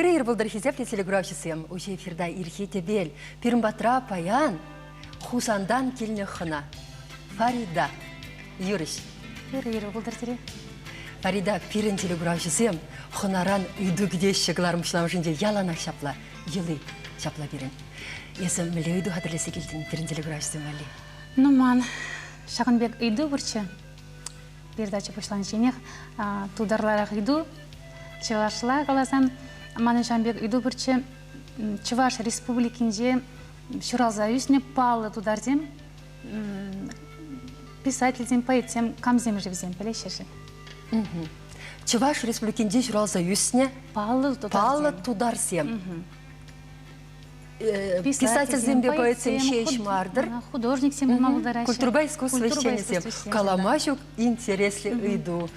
Пірі ербылдар хизепли телеграфчысым, уже эфирда ирхете бел, пирмбатра паян, хусандан келіне хына. Фарида, Юриш. Пірі ербылдар тере. Фарида, пирін телеграфчысым, хынаран үйді гідешшігларым шынамышынде яланақ шапла, елы шапла берін. Есім мүлі үйді хатырлесе келдің, пирін телеграфчысым әлі. Ну, ман, шағынбек үйді бұрчы. Передача пошла на тударларах иду, чевашла голосам, манышамбек иду бурче, чеваш республикинже, шуралзаюсне палы тудардем, писательзем, поэтзем, камзем живзем, полещеши. Чеваш республикинже шуралзаюсне палы тударсем. Писательзем, поэтзем, шейшмардыр. Художниксем, малдараши. Культурба искусство ищенесем. Каламашук интересли иду.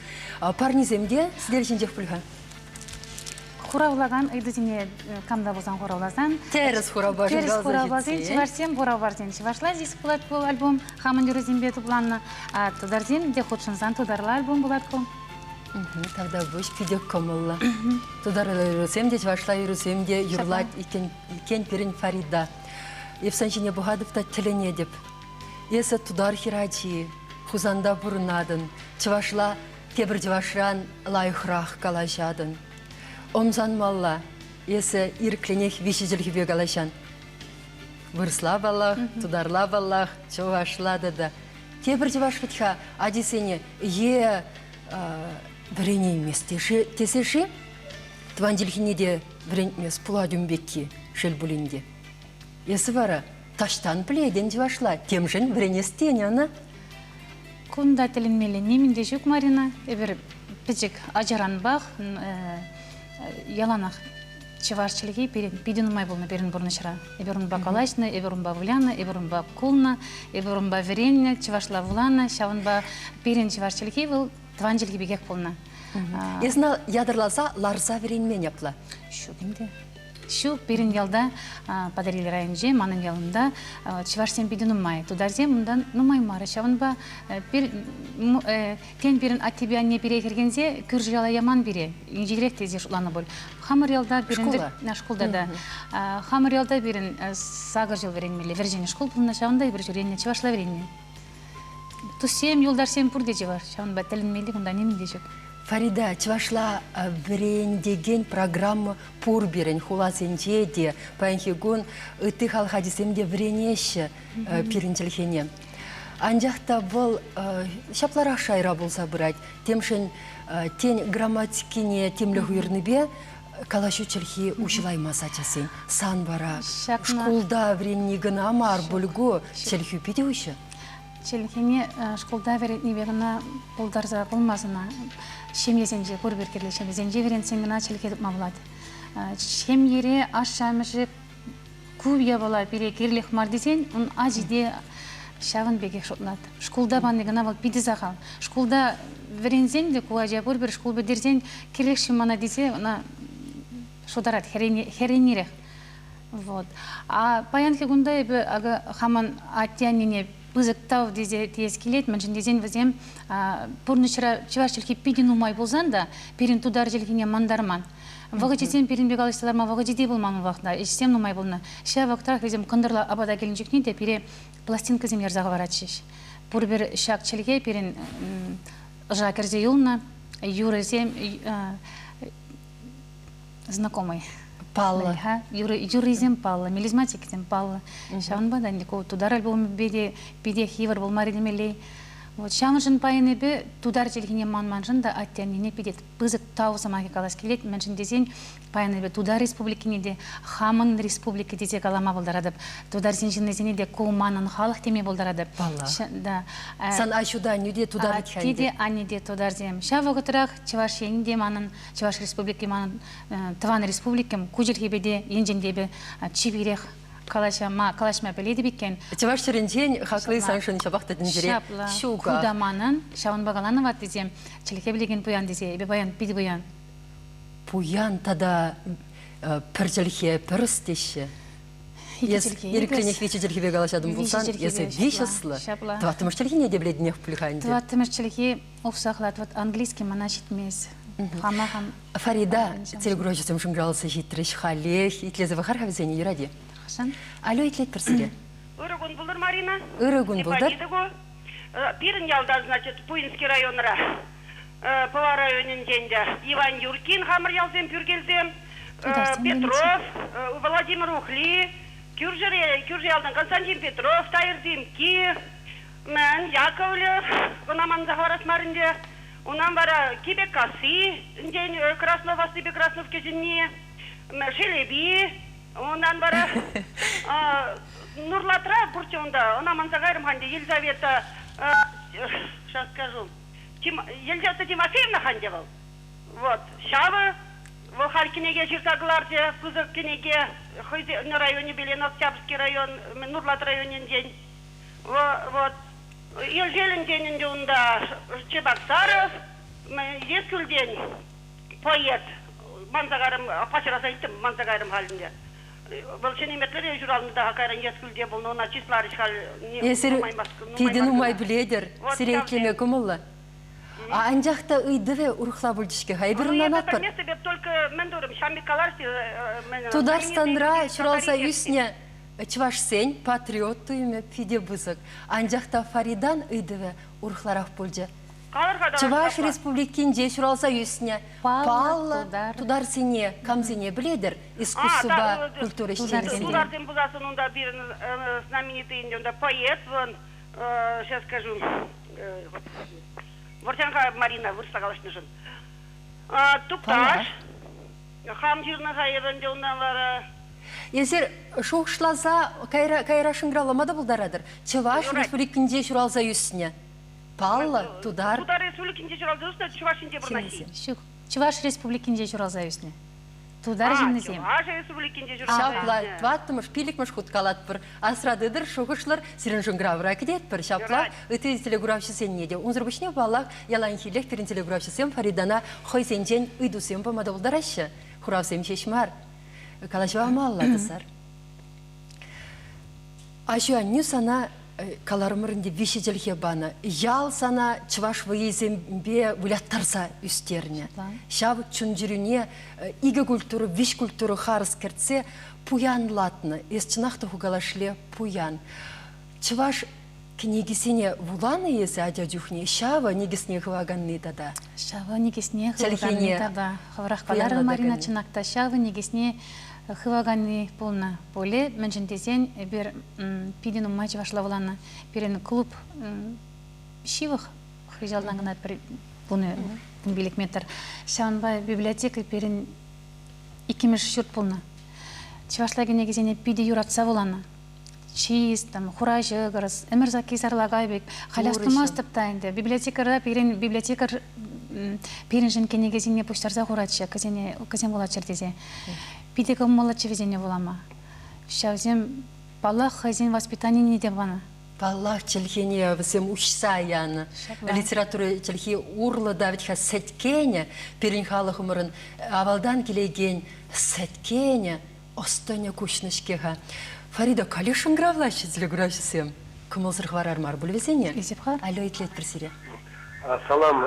Парниземге сидельшинжех пульга? Хуравлаган иду зине камда болсан хуравлазан. Терес хуравбажын Терес хуравлазан. Чевашсем хуравбажын. Чевашла здесь булат был альбом. Хаман юрузимбе тупланна. А тударзем, где ходшинзан тударла альбом булат кол. Тогда бұш пидек комылла. Тудар үрісем де, чевашла үрісем де, юрлат икен пирин Фарида. Евсанчине бұғадыпта тіліне деп. Есі тудар хирачи, хузанда бұрынадын. Чевашла тебір чевашран лайықрақ калашадын. Омзан малла, есі иркленех виші жылғы бе калашан. Вырсла баллах, тударла баллах, чевашла да. Тебір чевашқытха адисене е... Врене емес, тесеші, твандилхинеде врен емес, пуладюмбекки шел булинде. Есі бара, таштан плейден жевашла, тем жын вренестен, ана? Кунда тілінмелі немінде жүк Марина, әбір піжік ажаран бақ, яланақ чевашчылығы пиден умай болна берін бұрнышыра. Эберун ба калашны, эберун ба вуляна, эберун ба кулна, эберун ба веренне, чевашла вулана, шавын ба перен чевашчылығы бұл тванжилги бегек болна. Есна ядырласа ларса веренмен япла. Шу кемде? Шу перен ялда подарили районже, манын ялында чевашсен пиден умай. Тударзе мундан нумай мары. Шавын ба тен перен от тебя не перекергензе, күржияла яман бере. Инжирек тезе шуланы бол. Хамыр ялда берен... Школда да. Хамыр ялда берен сағыр жыл веренмелі. Вержені школ бұлына шавында бір жүренне чевашла веренне. Тусем юлдарсем пурде жевар. Шавын ба тілінмелі күнда немінде жүк. Фарида, чевашла брендеген программа пур берен, хуласенче де, паянхигун, ыты халхадисемде вренеші пиринчелхене. Анжақта бұл шаплара шайра болса бұрайд, темшін тен грамматикине темлі хуйырны бе, калашу челхи ушылай масачасын. Сан бара, школда вреннеген амар бұлгу челхи пиде ұшы? Челхене школда веретні вегіна бұлдарза болмазына. Шемьезенже көрберкерлі шемьезенже веренсенгіна челкедіп мавлады. Шемьере ашшамышы күбия бола бере керлік мардесен, он ажиде шағын бекек шотлады. Школда бандығына бол биді зақал. Школда веренсен де куажа көрбер, школ бедерсен керлік шымана десе, она шодарат, херенерек. А паянки гунда ебі хаман аттианине бызықтау тез келет, мәншін дезен візем пұрнышыра чевашчылки пиден умай болзан да, перін тудар желгене мандарман. Вағы жетсем перін бек алыстыларма вағы жеде болмамы вақта, ешсем умай болна. Ша вақтар кезем қындырла абада келін жүкне де пере пластинка зем ярзаға баратшыш. Пұр бір шақ челге перін жакерзе юлна, юрезем знакомый. Палла. Юризем палла, мелизматикизем палла. Шавын ба, да, тудар альбомы беде хивар бол марилемелей. Шавын жын пайыны бе тудар желгене ман-манжын да аттианене бедет. Бызык тау самаки калас келет, мәншін дезен пайыны бе тудар республикіне де, хамын республика дезе калама болдарадып. Тудар зенжін дезене де коуманын халық теме болдарадып. Палла. Сан айшуда неде тудар етхенде? Теде анеде тудар зем. Шавы ғытырақ Чеваш енде манын, Чеваш республики манын, Тыван республикем, күжілге беде, енженде бе чибирек калашма біледі беккен. Чеваш шырынжен хақлы саншын шабақтадың жүре шуға. Кудаманын, шауын бағаланы ват дезем, челеке білеген бұян дезе, ебе баян, биді бұян. Бұян тада пір жылхе пір істеші? Ерекленек вече жерге галашадым болсан, есе вишеслы. Тватымыш телге не дебледнех пулиханде. Тватымыш телге офсахлат, вот английский мана житмес. Фарида, телегрожисым шыңгралысы життіріш халех, итлезі вахар хавзені юради. Алло, итлет персире. Урагун булдыр, Марина. Урагун булдыр. Пирин ялда, значит, Пуинский районра. Пова районен денде. Иван Юркин, хамыр ялзем, пюргелзем. Петров, Владимир Ухли, Кюржи ялдан Константин Петров, Тайыр Зимки, мен Яковлев, унаман захварас марынде. Унам бара Кибек Каси, день Краснова, Стебе Красновке жинне, Шелеби, унан бара Нурлатра, Бурчонда, унаман загарым ханде, Елизавета, сейчас скажу, Елизавета Тимофеевна хандевал. Вот, Шава, в Харькинеге, Чиртагларде, в Кузовкинеге, на районе Белен, Октябрьский район, Нурлат районен день. Вот. Елжелен день унда Чебоксаров, Ескүл день поэт, манзагарым, пачыраса иттім, манзагарым халінде. Бұл шенеметлер журалында хакайран Ескүлде бұл, но числарыш хал не умаймас. Пейден умай біледер, сирейтлеме күмілі. А анжақта ұйдыве ұрықла бұлдышке, хайбіріннан атпыр. Место беп только мендурым, Шамбекаларси. Тударстандра шуралса үсіне Чваш сень, патриот туйме пиде бузык. Анжақта Фаридан ұйдыве ұрықларақ бұлды. Чваш республикин же шуралса үсіне Палла тудар сене, камзене біледір, искусыба культура штенесінде. Тудардың бұзасын онда бір знаменитый поэт, сейчас скажу, Вортянка Марина вырсагалашны жын. Тупташ, хам жирны хайырынды ондан Езер шоқшыласа кайра шыңғыраламада бұлдарадыр. Чываш республикінде жүралза үстіне. Палла, Тудар. Тудар республикінде жүралза үстіне, Чывашінде бірнasi. Чываш республикінде жүралза үстіне. Тудар жемнезем. Чываш республикінде жүралза үстіне. Шапла, тваттымыш, пилікміш құткалат бір. Асрадыдыр, шоқышлар, сирен шыңғыравыра кедет бір. Шапла, үті телеграфшы сен неде. Унзырбышне балақ, ялан хилек перін телеграфшы сен Фаридана қой сенжен үйду сен бамада бұлдарашы. Хурав сен шешмар. Калашва маллады сар. Ашуанню сана каларымырынде виші jelhe бана. Ял сана чываш вейзембе вуляттарса үстеріне. Шав чунжирюне иге культуру, виш культуру харыс керце пуян латны. Есчынақты хугалашле пуян. Чываш книгисине вуланы есі адядюхне. Шава негисне хваганны тада. Шава негисне хваганны тада. Хаврақпалары Марина чынақта шава негисне хваганны полна поле. Меншентесен бір пидину матч вашлавланы. Бірін клуб шивых хрижалдаңғына бұны билік метр. Шаванбай библиотека бірін икемеш шүрт полна. Чывашлагы негізіне пиди юратса воланы. Чиз, там, хурajы, гырыз, әмірза кейсарлағай бек, халястымас тыптайынды. Библиотекарда библиотекар перін жінке негізіне пұштарза хуратшы, казен болатшыр дезе. Бидегі молатшы везене болама. Шаузем, балақ хазин воспитание не де бана. Балақ челхене візем ұшса яны. Литература челхе урлы давидха сәткене, перін халық умырын авалдан келеген сәткене, остоне күшнішкеға. Фарида, калі шыңғыравлашы телеграфшысым? Күмілсыр хварар мар бұл везене? Алло, итлет бірсіре. Салам,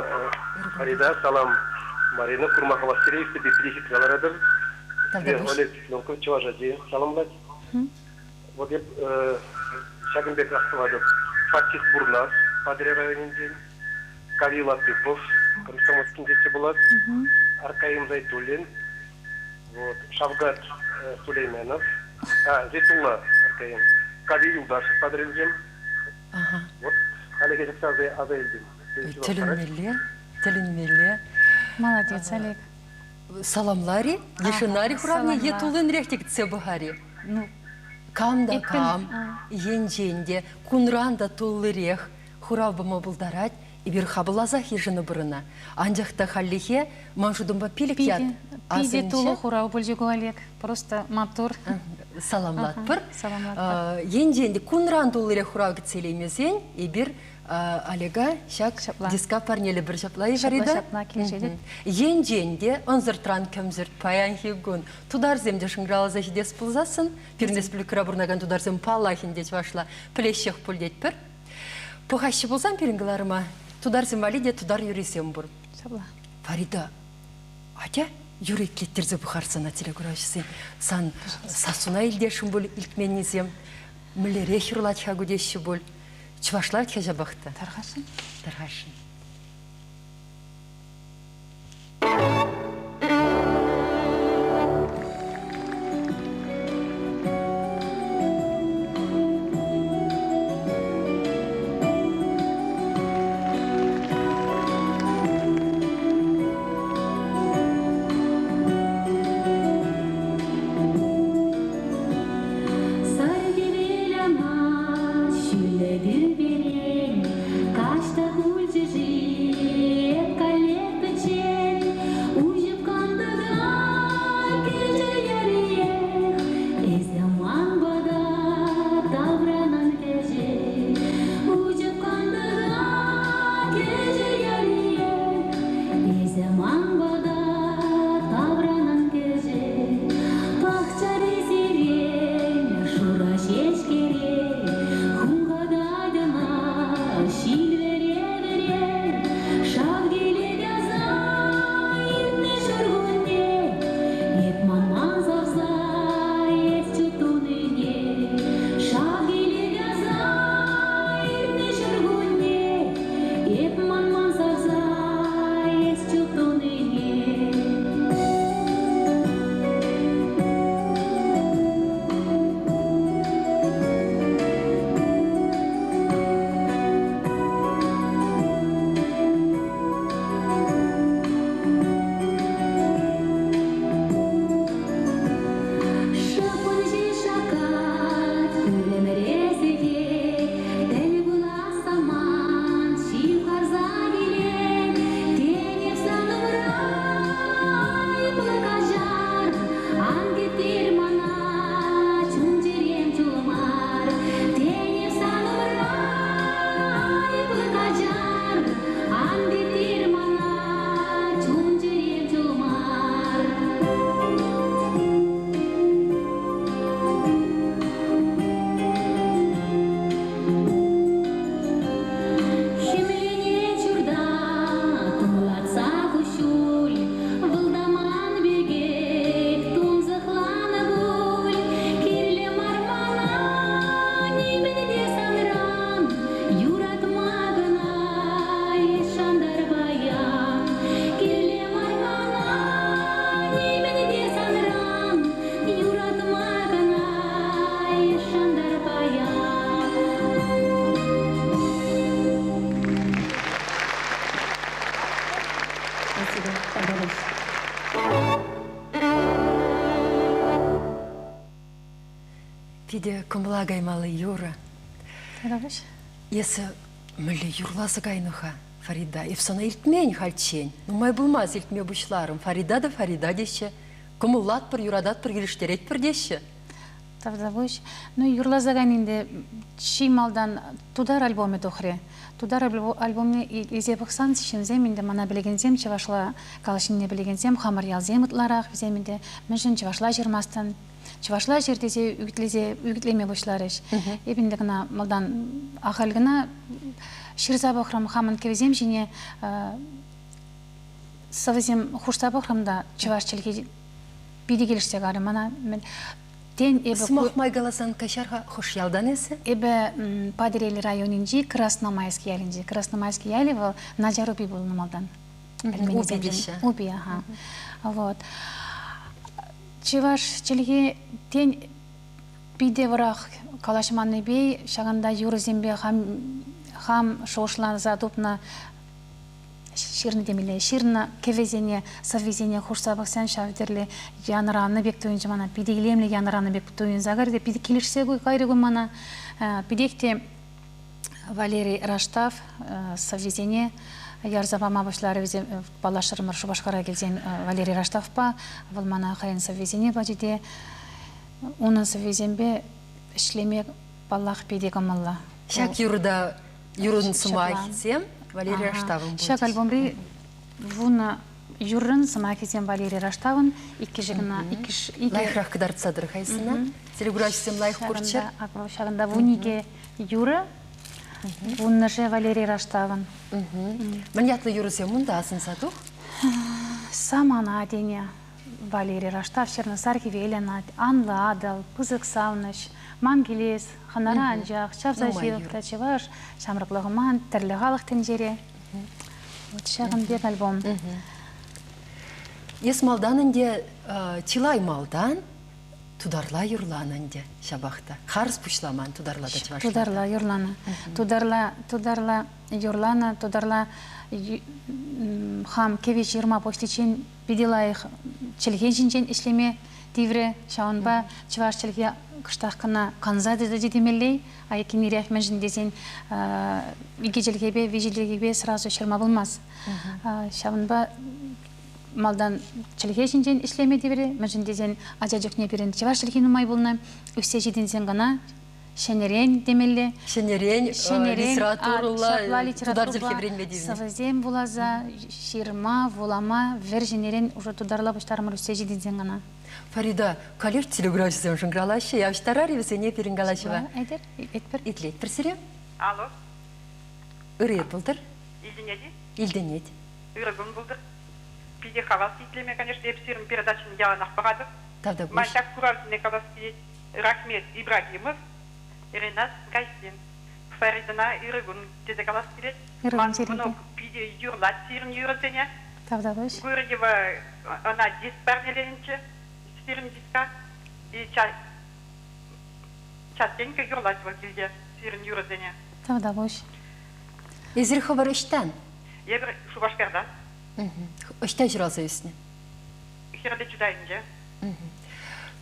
Фарида, салам, Марина, Курмахова Стереевті, бекілеші кіраладыр. Олег, нұнқы, чуа жади, саламлад. Вот еп, Шагынбек Ақтывады, Фатих Бурнас, Падре районінде, Кавила Пипов, Комсомольский дете болады, Аркаим Зайтулин, Шавгат Сулейменов, Зетула Аркаим, Кави Юлдашев Падрельдем. Вот, Олег Александрович Азаильдин. Тілінмелі. Молодец, Олег. Саламлари, ешінари хуравне, етулын рехтек цебіғари. Камда кам, енженде, кунранда туллы рех, хурав бама бұлдарад, и бір хабылазах ежіні бұрына. Анжақта халлихе, маншудымба пилік яд. Пиде тулы хурав бұлжегу, Олег. Просто мотор. саламлат пыр. Саламлат. Енженде кунран долларе хурагы целемезен, и бир Олега шак диска парнелі бір шаплай жарида. Шапла келешеді. Енженде онзыртран көмзір паян хигун. Тудар земде шыңралы зашидес пылзасын. Пирнес бүлікіра бұрнаган тудар зем палахин дет вашла плещех пульдет пір. Пұғашы болсам пиріңгіларыма тудар зем валиде тудар юрисем бұр. Шапла. Фарида, атя юрик кеттерзе бұқарсына телегурашысын. Сан сасуна илдешін бұл илтменнезем. Мүлере хирлат хагудеші бұл. Чывашлар тхежа бақты. Тарғашын. Тарғашын. Пиде кумлагаймалы юра. Тарғаш. Есі мүлі юрласы кайнуха, Фарида. Ефсона илтмень хальчень. Нумай булмаз илтме бушларым. Фарида да Фарида деші. Кумулат пір, юрадат пір, келіштерет пір деші. Тавдавуш. Ну, юрлазаган инде шималдан тудар альбоме тохре. Тудар альбомны изе бақсан сишінзем, инде мана білегензем, чевашла калышынне білегензем, хамар ялзем ұтларақ, візем инде мүшін чевашла жермастан. Чевашла жердезе үгітлеме бұшларыш. Ебінде гына малдан ағалғына ширза бақырам хамын кевезем, жіне савызем хушта бақырамда чеваш челге биді келіште ғары. Мана Смах майгаласан кашарға хош ялдан есі? Эбе Падирели районинжи Красномайский ялинжи. Красномайский яли в Наджаруби был намалдан. Уби, ага. Вот. Чеваш челге тен биде врах калашманны бей, шаганда юрзембе хам шошлан задупна ширны демеле, ширна кевезене, совезене хурсабаксан шавдерле янраны бектойын жамана, пидегілемле янраны бектойын загарде, пиде келішсе гой кайрыгын мана, пидекте Валерий Раштав, совезене, ярзапама башлары везе балашырымыр шубашқара келзен Валерий Раштав па, вал мана қайын совезене бажиде, Унысы везембе ишлемек баллах пиде камалла. Шак юрда юрын сымахисем, Валерия Раштавын. Шак альбомри вуна юрын сымахисем Валерия Раштавын, икки жигна, Лайхрах кыдарцадыр хайсына. Телеграфисем лайх курчер. Шагында вуниге юры, вуннаже Валерия Раштавын. Маньятлы юрысем мунда асын сатух? Самана адене Валерия Раштав, Черносарки Веленат, Анла Адал, Пызык Сауныш, Мангелес, Ханара Анжақ, Шавза Жилықта Чеваш, Шамрықлығыман, Тірліғалық тенжере. Вот шағын бек альбом. Ес малданынде чилай малдан, тударла юрланынде шабақта. Харыс пушламан тударла да чевашла. Тударла юрлана. Тударла юрлана, тударла хам кевич жирма поштичен биделайық чілген жинжен ішлеме тивре шауынба чеваш чілге кыштаққына қанзады да дедемелей, айкен ирек мен жіндесен иге жілгебе, вежілгебе сразу шырма болмаз. Шауынба малдан чілге жинжен ішлеме тивре, мен жіндесен ажа жүкне берін чеваш чілген умай болна, үсте жеденсен ғана Шенерен демелле. Шенерен литературла тудар зірхебрен медивне. Савызем булаза, ширма, волама, верженерен уже тударла баштарымыр үсте жеденсен ғана. Фарида, калер телеграфисем жыңғалашы, явштарар евсене перінгалашыва. Айдер, етпір. Итлет бірсіре? Алло, Үрет бұлдыр? Илденеди? Илденет. Үрігін бұлдыр. Пиде хавас итлеме, конечно, епсирін передачын яланақ бағады. Тавда бұш. Мальтак Куралсыне каласки Рахмет Ибрагимов, Иринас Гайсин. Фаридана үрігін деде каласки Үрігін сереге. Ман пиде юрлат сирін юрызене. Тавда бұш. Гурдева, она диск парнеленче, сирін диска. И частенько юрлат вакилде сирін юрызене. Тавда бұш. Езір хабар үштен? Ебір Шубашкардан. Үштен жүралса үстіне. Херде чудайынже.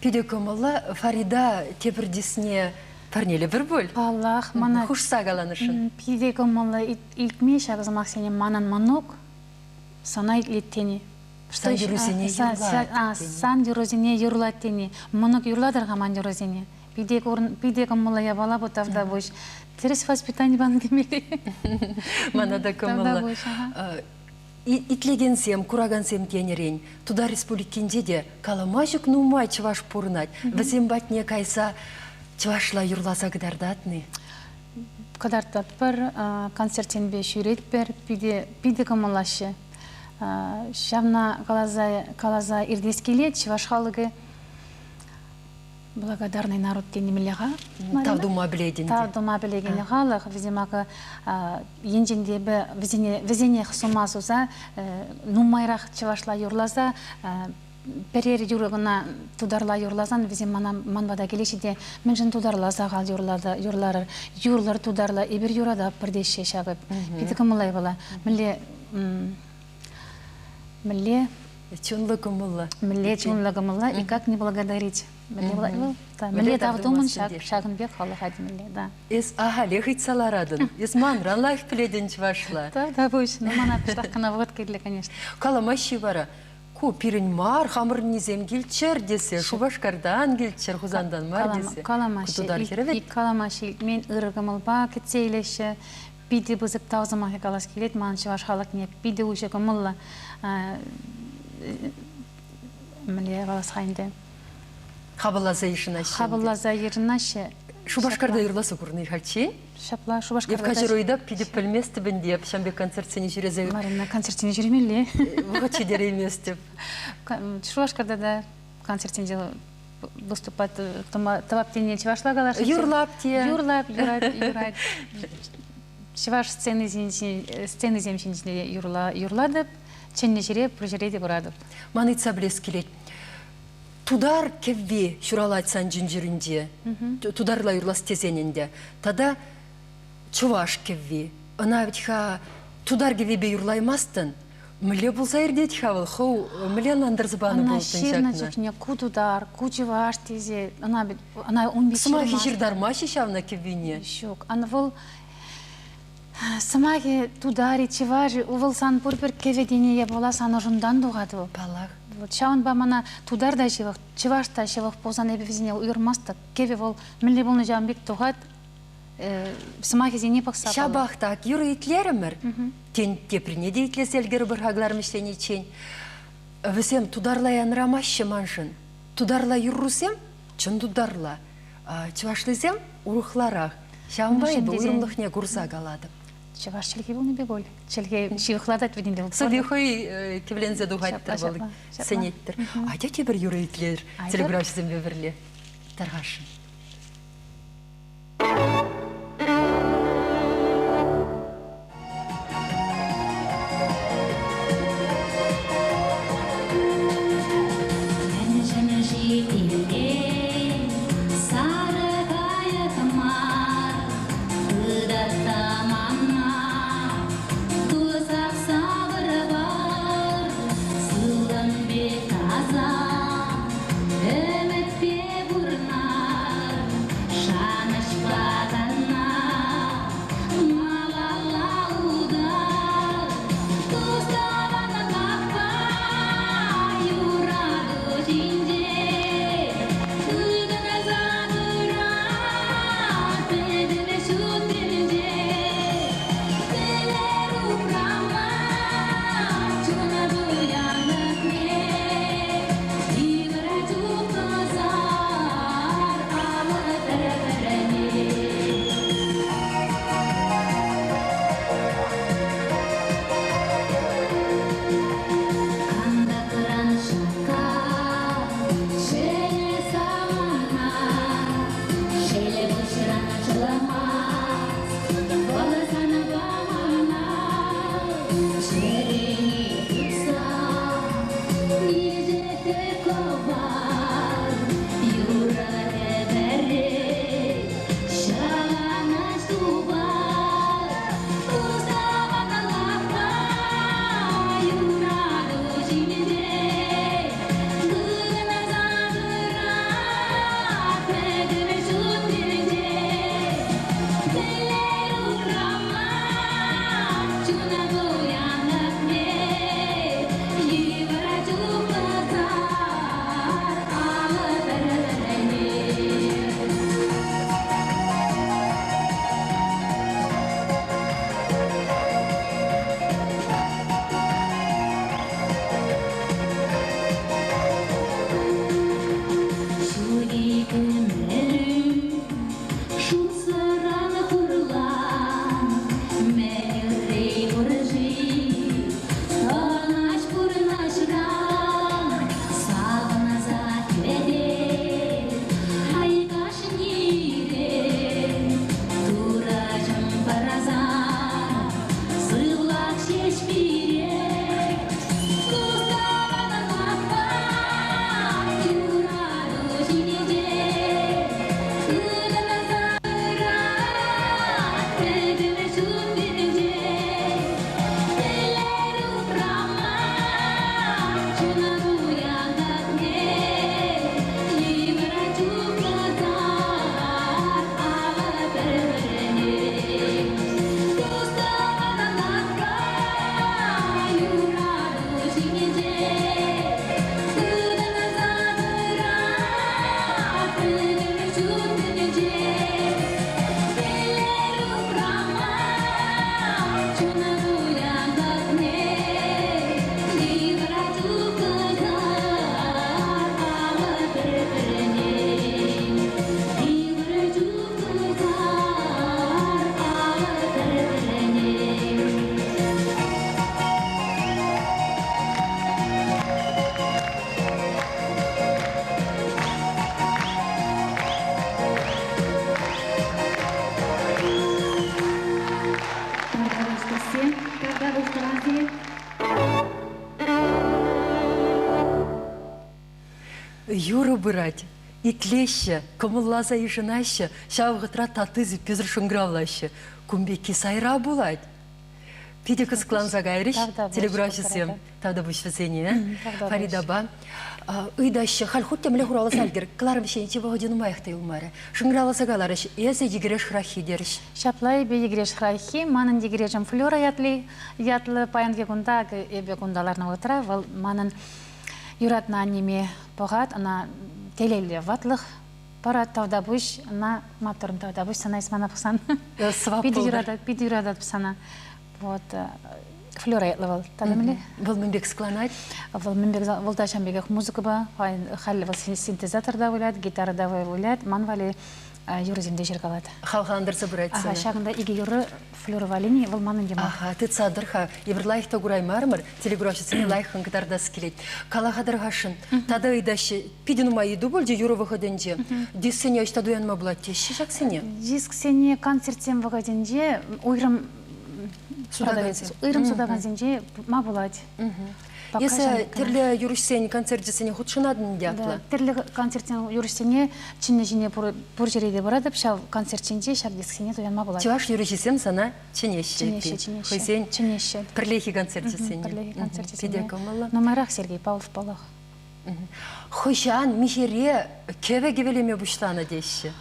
Пиде көмілі Фарида тепірдесіне парнелі бір бөл? Аллах, мана... Хұшса қаланышын. Пиде көмілі илтме шағызымақ сене манан манок, сана илеттені. Сан юрузене юрлат. Сан юрузене юрлат тені. Манок юрладырға ман юрузене. Пиде көмілі ябала бұтавда бұш. Терес воспитание баны демелі. Мана да көмілі. Итлегенсем, курагансем тенерен, туда республикинде де калама жүк нумай чываш пурнать. Візем батне кайса чывашла юрласа кадардатны. Кадардат бір, концертен бе шүрет бір, пиде көмілашы. Шавна калаза ирдескелет, чываш халығы благодарный народ тенемелеға. Тавдума біледенде. Тавдума білегені ғалық. Віземақы енженде візене қысымасуza, нумайрақ чывашла юрлаза, перер юрығына тударла юрлазан, візем манбада келешеде, мен жын тударлаза ғал юрлары, юрлар тударла, ебір юрада бірдеше шағып. Педікі мұлай бола. Міле чунлығымылла, и как не благодарить. Міле тавдумын шағын бек халық әдімілі, да. Ес ағале ғитсаларадын, ес манран лайф пледен чывашла. Да, бұш, но мана піштаққына вғыт келі, конечно. Каламаши бара, ку пирін мар, хамыр низем келчер десе, Шубашкардан келчер, Хузандан мар десе. Каламаши, мен ұрығымылба кетсейлеші, биде бұзып таузымақы қалас келет, ман чываш халық не, биде ұшы күмілла. Міле қалас қайынды. Хабылаза ешінашы. Хабылаза ерінашы. Шубашкарда юрласы көріне халчен? Шапла, Шубашкарда. Евкажыройда пидеп пілместі бінде, шамбе концертсені жүрезе. Марина концертсені жүрмелі. Бұға чедері еместіп. Шубашкарда да концертсені выступать таваптене чевашла қалашы. Юрлап те. Юрлап, юрайд. Чеваш сцены земшінжіне юрладып, ченне жере, прожереде бұрадып. Маныца білес келет. Тудар кевве шуралайтсан жинжиринде, тударла юрлас тезенінде. Тада чуваш кевве. Она ведь тудар кевве юрлаймастын. Міле болса ердет хавыл, хау міле ландырзыбаны болтын жакна. Она шерна жүкне ку тудар, ку чуваш тезе. Она он бит шерма. Сымахи жирдармаши шавна кеввене? Шук. Она вол... Сымахи тудари, чуважи, увыл сан пурпер кеведене ебола сан ожындан дуғады. Балақ. Вот шаун ба мана тудар да живых, чывашта живых позан эбевизине уйырмаста, кеве вол милли болны жамбек тугат, сымахизине пақса. Шабахтак юры итлерімір, тен теприне де итлеселгер бір хаглар міштен ичен. Весем тударла рамашы маншын. Тударла юррусем, чын тударла. Чывашлызем урухларах. Шамбай бұл урымлықне курса галадым. Чываш челге болны беголь. Челге шивықлардат веденде бол. Судихой кевлензе дуғаттыр бол сенеттір. Айда те бір юры итлер телеграфизм бебірле. Тарғашын. Юру бырать, итлеще, комыллаза и женаще, шавғытра татызы пезір шунгравлаще, кумбеки сайра булать. Пиде кысклан загайрыш, телеграфисем, тавда бушфесене, Фаридаба. Ыйдаще, хальхут темле хурала сальгер, кларым шенче вогодину майхта илмаре. Шунграла загаларыш, эзе егереш храхи дерш. Шаплай бе егереш храхи, манын егерешем флюра ятлы паянге кунда, эбе кундаларна отра, вал манын юратна неме бағат, ана телелі ватлық, парат тавда бұш, ана моторын тавда бұш, сана исмана бұқсан. Свап Пиді юрадат бұсана. Вот, флюра етлі тадымылы. Бұл мінбек скланать? Бұл мінбек волташамбегек музыка ба, халі бұл синтезаторда ойлады, гитарада ойлады, ман вали юрыземде жергалады. Халғандырсы бір айтсыны? Шағында иге юры флюра валини, бұл манын дема. Ты цадырха, ебір лайықта құрай мармыр, телеграфшысыны лайықын кітардасы келейді. Қалағадырғашын, тады үйдашы, пидін ұма еді бұл, де юры вғыдынде, десіне өшті дуянма бұлады, теші жақ сене? Диск сене концертсен вғыдынде, ұйрым судаған зенде ма болады. Есі тірлі юрышсен концертсене құтшынадың дияқлы? Тірлі концертсен юрышсене чынны жіне бұр жереде барады, шау концертсенде шар дисксене туянма болады. Чуваш юрышсен сана чынеші? Чынеші. Пірлехи концертсене? Пірлехи концертсене. Педекомалы? Номарах Сергей Павлов Палах. Хойшан, мишере кеве гевелеме бұштаны дейші?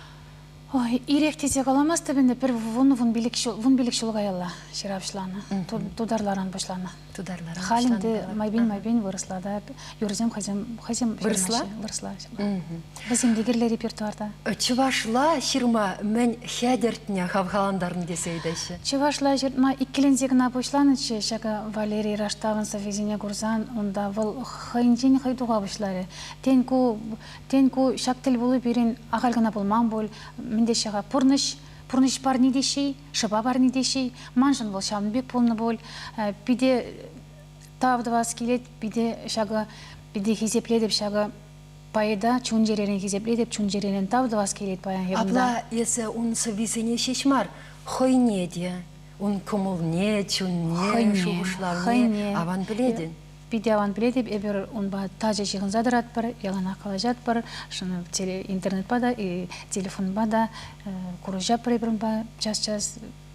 Ой, ирек тесе қаламас табінде бір вұн билік шылға елі шерапшыланы, тударларан бұшланы. Халінде майбин вырыслады, юрзем хазем вырысла? Вырысла. Бізім дегерлі репертуарда. Чывашла шырма мен хәдертіне хавхаландарын десейдеші? Чывашла шырма иккелензегіна бұшланы, шаға Валерий Раштавынса везіне күрзан, онда выл хайынжен хайдуға бұшлары. Тенку шактыл болу берін ағалғына болман бол, менде шаға Пұрныш бар не дешей, шыба бар не дешей, манжын бол, шамынбек болны бол, биде тавдывас келет, биде хизепледіп шаға пайда чун жеререн хизепледіп, чун жеререн тавдывас келет баян ебында. Абла, есі онсы визене шешмар, хойне де, он көмілне, чунне, шуғышларне, аван біледін. Биде аван біледіп, әбір он ба тажы жиғын задырат бар, ялана қалажат бар, шыны интернет бада, телефон бада, күріжап бар әбірін ба, час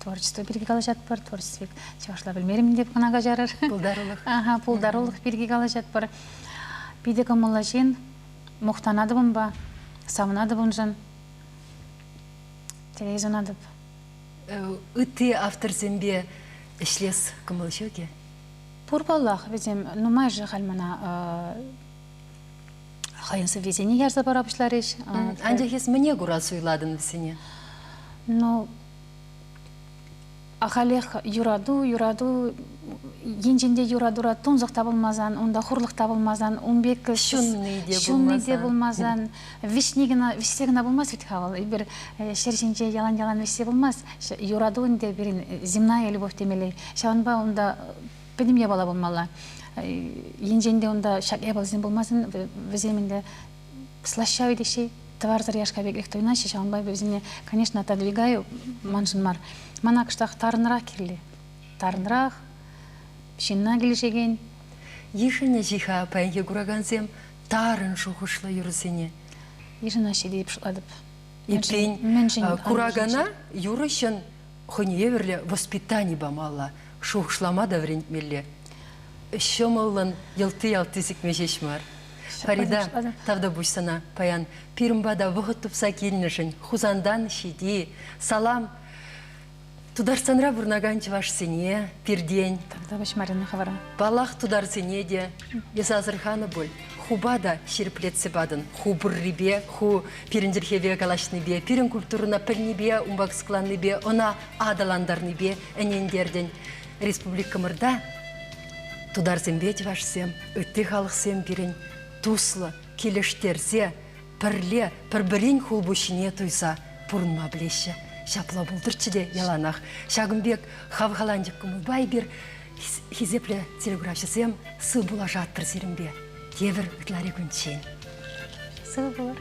творчество бірге қалажат бар, творчество чавашла білмерім деп қынаға жарыр. Пулдарулық. Пулдарулық бірге қалажат бар. Биде қамылла жен, мұқтанады бұн ба, савынады бұн жын, телевизионады бұ. Үтті автор зембе ішлес қымыл шөке? Пурбаллах, везем, нумай же хальмана хайынсы везені ярза барабышлар еш. Анжахес мне гура суйладын весене? Ну, ахалех юраду, енженде юрадура тонзық табылмазан, онда хурлық табылмазан, онбек шунныйде болмазан, вишсегіна болмаз өтік хавал. Бір шершенже ялан вишсе болмаз, юраду өнде бірін земная любовь темелей. Шауынба онда Педимия бала болмала. Енженде онда шак ебалзен болмасын, веземенде слащау дешей, товарзар яшка беглек тойнаши, шаунбай везене, конечно, отодвигаю, манжын мар. Мана кыштақ тарынрақ керлі. Тарынрақ, шинна келешеген. Ешіне жиха пәйге күрагансем, тарын шуғышлы юрысене? Ешіна шедейіп шыладып. Еппен күрагана юрышын хыне верлі воспитание бамала. Шуғышлама да врентмелі. Шомылын елты сікме жешмар. Фарида, тавда бұшсана, паян, пирімбада вғыт тұпса келінішін, хузандан шеди, салам, тударсанра бұрнаган чываш сене, пирден. Тавда бұш Марина хавара. Балақ тудар сене де, есазырханы бол. Хубада шерплетсе бадын, ху бұррибе, ху пиріндерхеве калашны бе, пирін культурына пілні бе, умбак скланны бе, она адаландарны бе, әнендерден. Республика мырда тудар зембе вашсем, өтті халық сем бірін, туслы, келештерзе, пірле, пір-бірін хулбушине туйса, бұрынма білеші. Шапла бұлдырчы де яланақ. Шагымбек хавғаландық күмілбай бір, хизепле телеграфшысем сы бұла жаттыр зерімбе. Девір үтләрі күнчен. Сы бұлар.